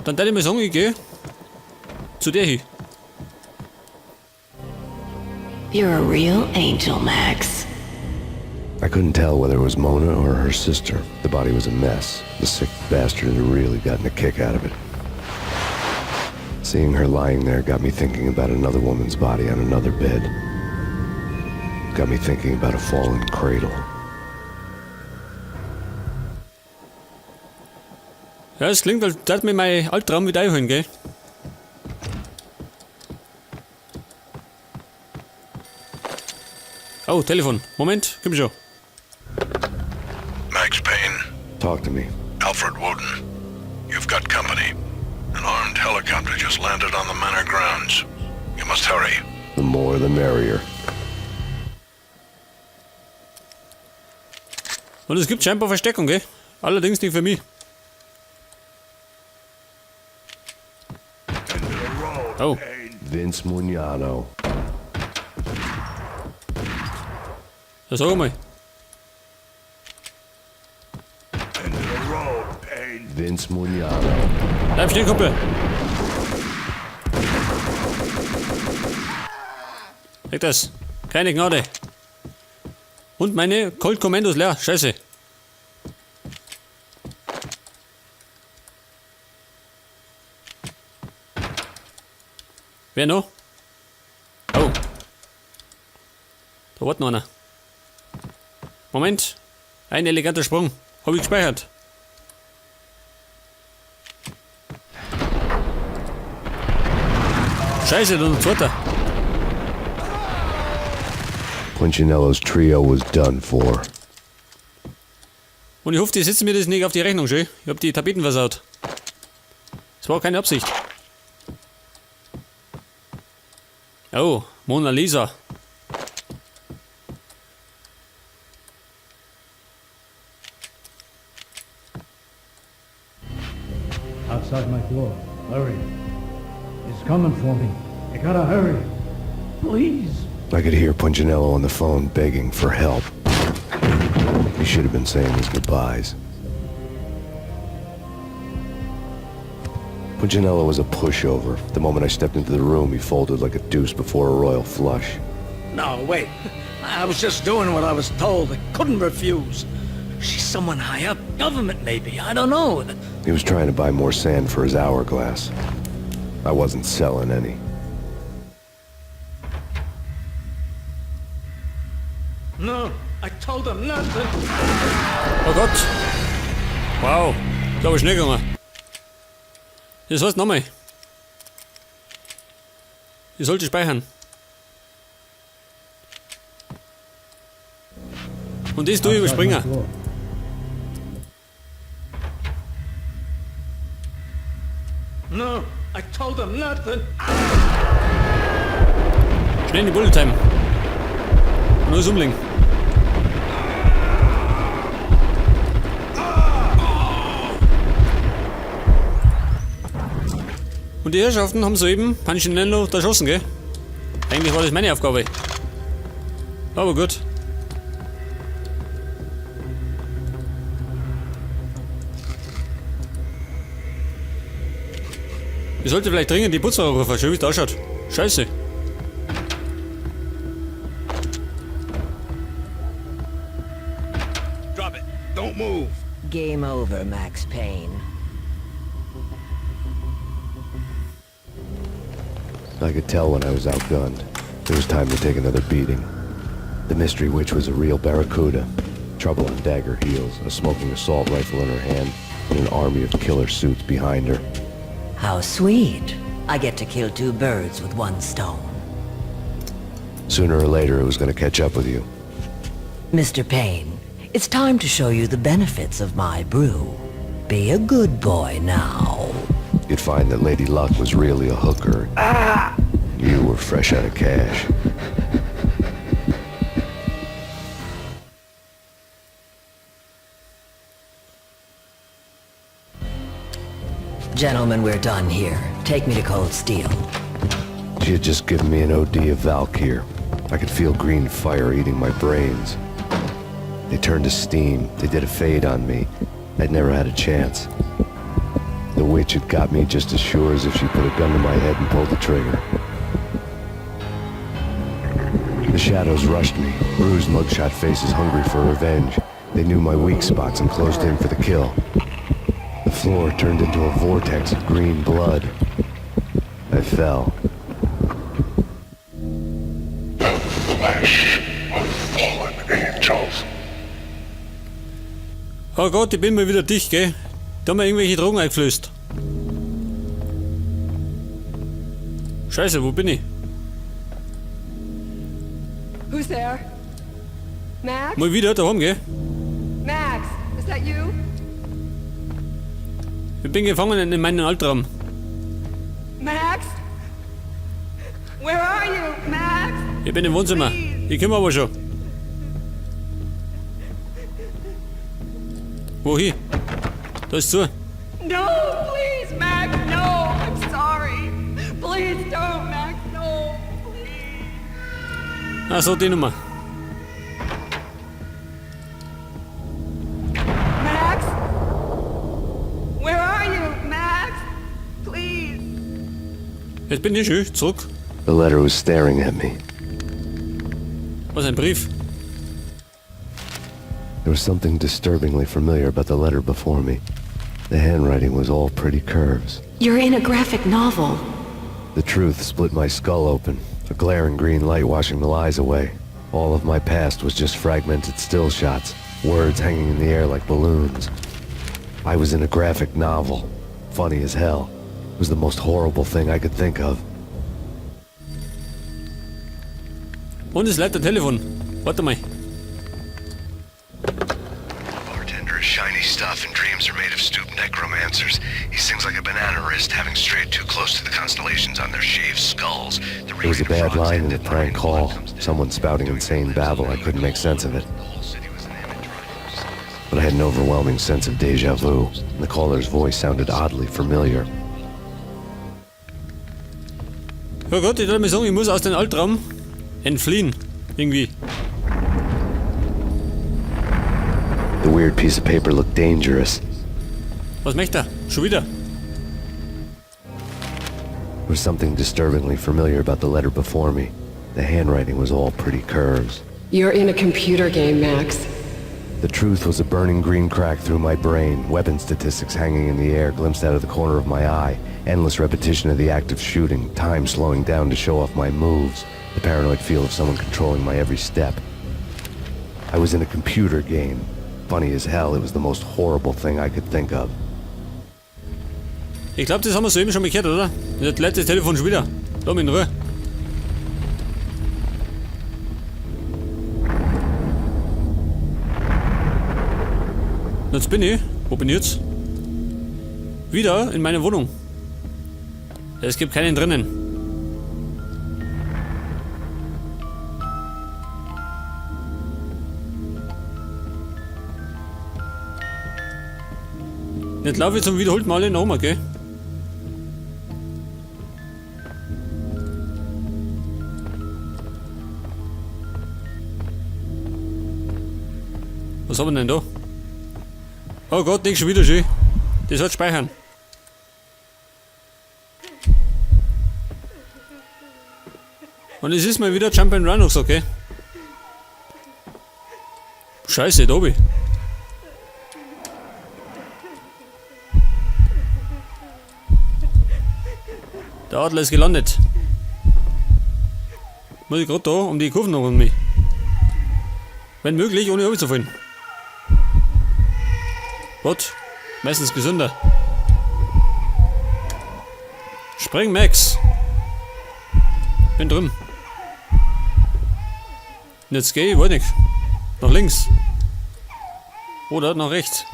Dann würde ich mal sagen, ich gehe zu der hier. You're a real angel, Max. I couldn't tell whether it was Mona or her sister. The body was a mess. The sick bastard had really gotten a kick out of it. Seeing her lying there got me thinking about another woman's body on another bed. Got me thinking about a fallen cradle. Ja, es klingt, als würde mir mein Alptraum wieder einholen, gell? Oh, Telefon. Moment, komm schon. Max Payne, Talk to me. Alfred Woden. You've got company. An armed helicopter just landed on the manor grounds. You must hurry. The more the merrier. Und es gibt scheinbar Versteckung, gell? Allerdings nicht für mich. Oh. Vince Mugnano. Ja, sag mal. Vince Mugnano. Bleib stehen, Kumpel. Weg das. Keine Gnade. Und meine Colt Commandos leer. Scheiße. Wer noch? Oh. Da wartet noch einer. Moment. Ein eleganter Sprung. Hab ich gespeichert. Scheiße, da noch ein zweiter. Punchinello's trio was done for. Und ich hoffe, die setzen mir das nicht auf die Rechnung, schön. Ich hab die Tapeten versaut. Das war keine Absicht. Oh, Mona Lisa. Outside my door. Hurry. He's coming for me. You gotta hurry. Please. I could hear Punchinello on the phone begging for help. He should have been saying his goodbyes. Punchinello was a pushover. The moment I stepped into the room, he folded like a deuce before a royal flush. No, wait. I was just doing what I was told. I couldn't refuse. She's someone high up. Government, maybe. I don't know. He was trying to buy more sand for his hourglass. I wasn't selling any. No, I told him nothing. Oh Gott. Wow. Ich glaube, schnell gegangen. Das heißt nochmal. Ich sollte speichern. Und das tue ich überspringen. No, I told him nothing. Schnell in die Bullet Time. Neues Umlegen. Und die Herrschaften haben soeben Punchinello erschossen, gell? Eigentlich war das meine Aufgabe. Aber gut. Ich sollte vielleicht dringend die Putzfrau rufen, schön wie es ausschaut. Scheiße. Drop it. Don't move. Game over, Max Payne. I could tell when I was outgunned. It was time to take another beating. The mystery witch was a real barracuda. Trouble on dagger heels, a smoking assault rifle in her hand, and an army of killer suits behind her. How sweet. I get to kill two birds with one stone. Sooner or later, it was going to catch up with you. Mr. Payne, it's time to show you the benefits of my brew. Be a good boy now. You'd find that Lady Luck was really a hooker. You were fresh out of cash. Gentlemen, we're done here. Take me to Cold Steel. She had just given me an OD of Valkyr. I could feel green fire eating my brains. They turned to steam. They did a fade on me. I'd never had a chance. The The witch had got me just as sure as if she put a gun to my head and pulled the trigger. The shadows rushed me, bruised mugshot faces hungry for revenge. They knew my weak spots and closed in for the kill. The floor turned into a vortex of green blood. I fell. The flesh of fallen angels. Oh Gott, ich bin mal wieder dicht, gell? Da haben wir irgendwelche Drogen eingeflößt. Scheiße, wo bin ich? Who's there? Max? Mal wieder daheim, gell? Max, is that you? Ich bin gefangen in meinem Alptraum. Max? Where are you, Max? Ich bin im Wohnzimmer. Ich komme aber schon. Wohin? Da ist zu. No, please, Max, no, I'm sorry. Please don't, Max, no, please. Ah, so die Nummer. Max? Where are you, Max? Please. Jetzt bin ich schön zurück. The letter was staring at me. Was, ein Brief? There was something disturbingly familiar about the letter before me. The handwriting was all pretty curves. You're in a graphic novel. The truth split my skull open, a glaring green light washing the lies away. All of my past was just fragmented still shots, words hanging in the air like balloons. I was in a graphic novel. Funny as hell. It was the most horrible thing I could think of. Und es leitet Telefon. Warte mal. Bartender is shiny stuff and dreams are made of stooped necromancers. He sings like a banana wrist, having strayed too close to the constellations on their shaved skulls. It was a bad line in a prank call. Someone spouting insane babble. I couldn't make sense of it. But I had an overwhelming sense of deja vu. The caller's voice sounded oddly familiar. Oh Gott, ich dachte mir sagen, ich muss aus dem Alptraum entfliehen. Irgendwie. The weird piece of paper looked dangerous. Was möchte er? Schon wieder? There was something disturbingly familiar about the letter before me. The handwriting was all pretty curves. You're in a computer game, Max. The truth was a burning green crack through my brain, weapon statistics hanging in the air glimpsed out of the corner of my eye, endless repetition of the act of shooting, time slowing down to show off my moves, the paranoid feel of someone controlling my every step. I was in a computer game. Funny as hell, it was the most horrible thing I could think of. Ich glaube, das haben wir soeben schon mal gehört, oder? Jetzt leitet das Telefon schon wieder. Lass mich in Ruhe. Jetzt bin ich. Wo bin ich jetzt? Wieder in meiner Wohnung. Es gibt keinen drinnen. Jetzt laufe ich zum wiederholten Mal in Oma, gell? Was haben wir denn da? Oh Gott, nicht schon wieder schön. Das hat speichern. Und es ist mal wieder Jump and Run noch so, gell? Scheiße, da oben. Der Adler ist gelandet. Muss ich gerade da um die Kurven noch um mich. Wenn möglich, ohne runterzufallen. Was? Meistens gesünder. Spring, Max. Bin drin. Und jetzt geh ich, wollte nicht. Nach links. Oder nach rechts.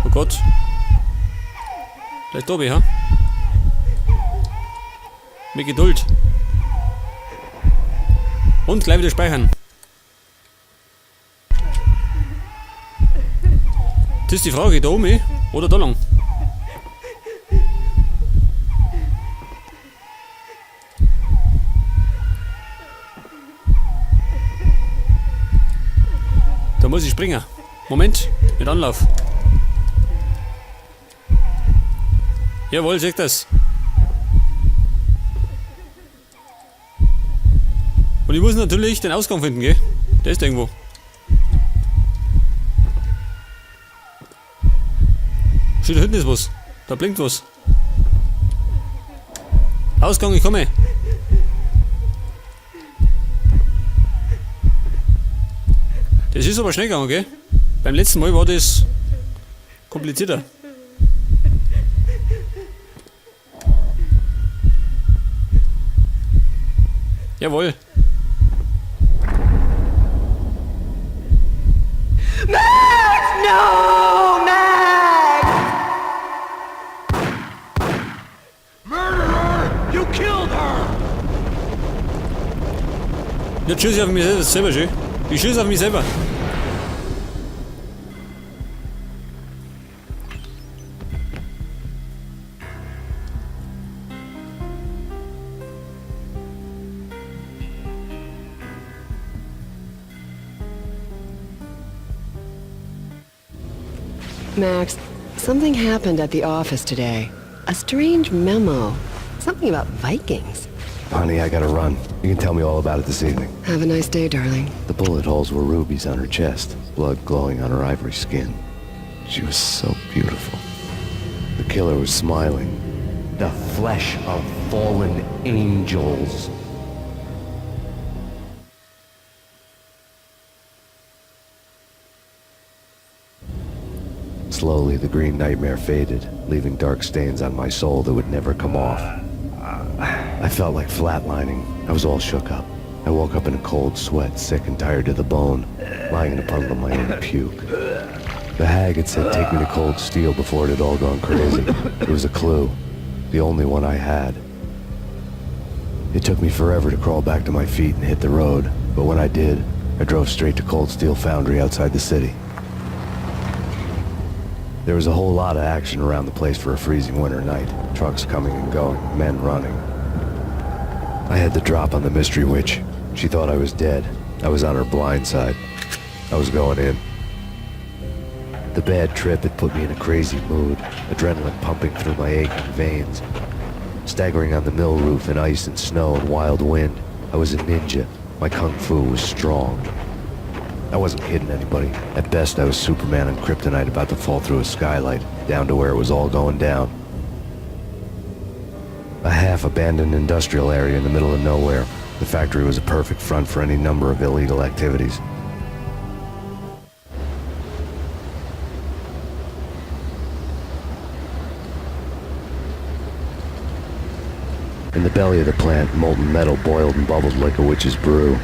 Oh Gott. Vielleicht oben, ha? Mit Geduld. Und gleich wieder speichern. Das ist die Frage, da oben oder da lang? Da muss ich springen. Moment, mit Anlauf. Jawohl, seht das. Und ich muss natürlich den Ausgang finden, gell? Der ist irgendwo. Schau, da hinten ist was. Da blinkt was. Ausgang, ich komme. Das ist aber schnell gegangen, gell? Beim letzten Mal war das komplizierter. Jawohl. Max! No! Max! Murderer! You killed her! Ja, tschüss auf mich selber, schön. Ich schieße auf mich selber. Max, something happened at the office today. A strange memo. Something about Vikings. Honey, I gotta run. You can tell me all about it this evening. Have a nice day, darling. The bullet holes were rubies on her chest, blood glowing on her ivory skin. She was so beautiful. The killer was smiling. The flesh of fallen angels. Slowly, the green nightmare faded, leaving dark stains on my soul that would never come off. I felt like flatlining. I was all shook up. I woke up in a cold sweat, sick and tired to the bone, lying in a puddle of my own puke. The hag had said take me to Cold Steel before it had all gone crazy. It was a clue. The only one I had. It took me forever to crawl back to my feet and hit the road, but when I did, I drove straight to Cold Steel Foundry outside the city. There was a whole lot of action around the place for a freezing winter night. Trucks coming and going, men running. I had the drop on the mystery witch. She thought I was dead. I was on her blind side. I was going in. The bad trip had put me in a crazy mood, adrenaline pumping through my aching veins. Staggering on the mill roof in ice and snow and wild wind, I was a ninja. My kung fu was strong. I wasn't kidding anybody. At best, I was Superman on Kryptonite about to fall through a skylight, down to where it was all going down. A half-abandoned industrial area in the middle of nowhere. The factory was a perfect front for any number of illegal activities. In the belly of the plant, molten metal boiled and bubbled like a witch's brew.